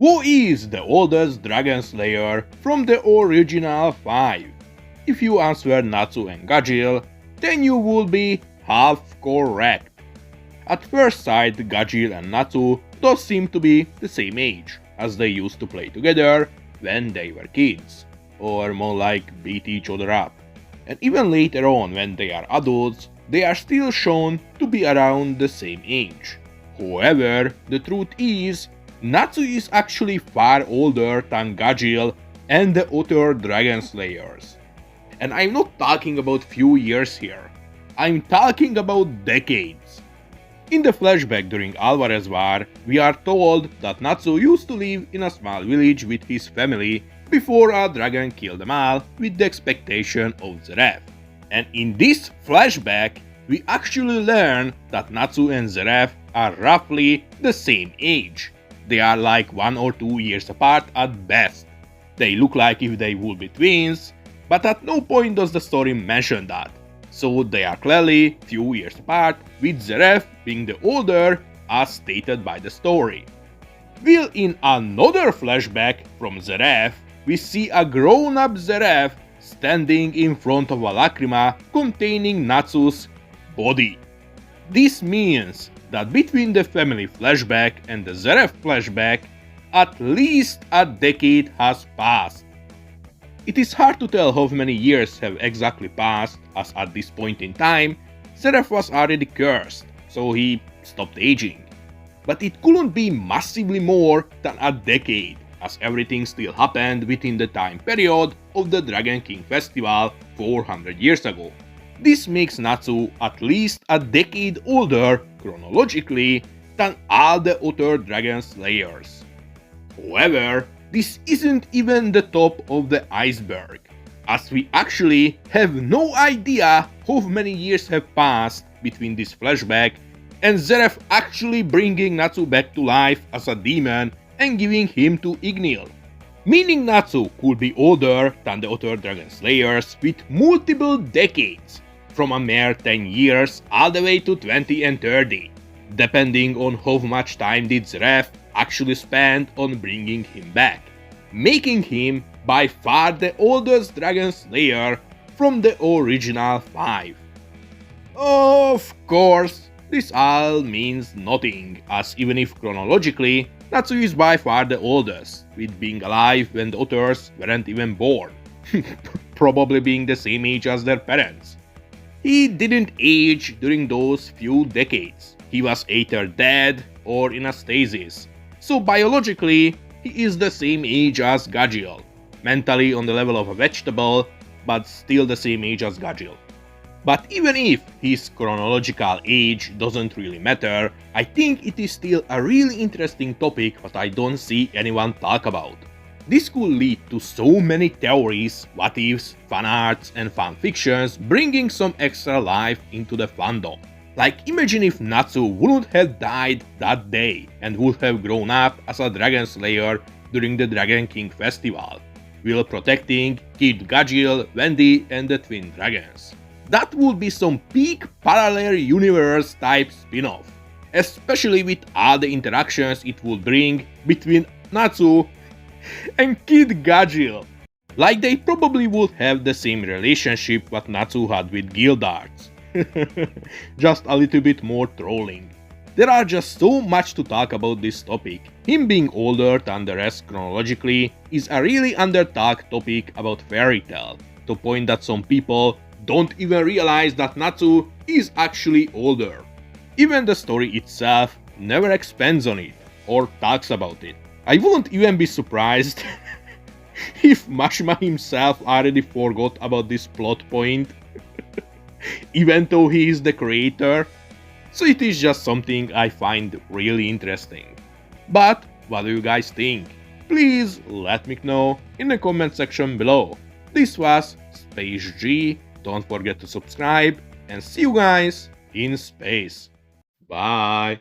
Who is the oldest dragon slayer from the original 5? If you answer Natsu and Gajil, then you will be half correct. At first sight, Gajil and Natsu don't seem to be the same age, as they used to play together when they were kids, or more like beat each other up. And even later on, when they are adults, they are still shown to be around the same age. However, the truth is, Natsu is actually far older than Gajil and the other dragon slayers. And I'm not talking about few years here, I'm talking about decades. In the flashback during Alvarez War, we are told that Natsu used to live in a small village with his family before a dragon killed them all with the expectation of Zeref. And in this flashback, we actually learn that Natsu and Zeref are roughly the same age. They are like 1 or 2 years apart at best. They look like if they would be twins, but at no point does the story mention that. So they are clearly few years apart, with Zeref being the older as stated by the story. While in another flashback from Zeref, we see a grown-up Zeref standing in front of a lacrima containing Natsu's body. This means that between the family flashback and the Zeref flashback, at least a decade has passed. It is hard to tell how many years have exactly passed, as at this point in time, Zeref was already cursed, so he stopped aging. But it couldn't be massively more than a decade, as everything still happened within the time period of the Dragon King Festival 400 years ago. This makes Natsu at least a decade older chronologically than all the other Dragon Slayers. However, this isn't even the top of the iceberg, as we actually have no idea how many years have passed between this flashback and Zeref actually bringing Natsu back to life as a demon and giving him to Ignil. Meaning Natsu could be older than the other Dragon Slayers with multiple decades, from a mere 10 years all the way to 20 and 30, depending on how much time did Zeref actually spend on bringing him back, making him by far the oldest Dragon Slayer from the original 5. Of course, this all means nothing, as even if chronologically, Natsu is by far the oldest, with being alive when the others weren't even born, probably being the same age as their parents. He didn't age during those few decades, he was either dead or in a stasis, so biologically, he is the same age as Gajil, mentally on the level of a vegetable, but still the same age as Gajil. But even if his chronological age doesn't really matter, I think it is still a really interesting topic that I don't see anyone talk about. This could lead to so many theories, what ifs, fan arts and fan fictions, bringing some extra life into the fandom. Like, imagine if Natsu wouldn't have died that day and would have grown up as a Dragon Slayer during the Dragon King Festival, while protecting Kid Gajil, Wendy and the Twin Dragons. That would be some peak parallel universe type spin-off, especially with all the interactions it would bring between Natsu and Kid Gajil. Like, they probably would have the same relationship that Natsu had with Gildarts. Just a little bit more trolling. There are just so much to talk about this topic. Him being older than the rest chronologically is a really under-talked topic about fairy tale, to point that some people don't even realize that Natsu is actually older. Even the story itself never expands on it or talks about it. I wouldn't even be surprised if Mashima himself already forgot about this plot point, even though he is the creator. So it is just something I find really interesting. But what do you guys think? Please let me know in the comment section below. This was Space G. Don't forget to subscribe and see you guys in space. Bye.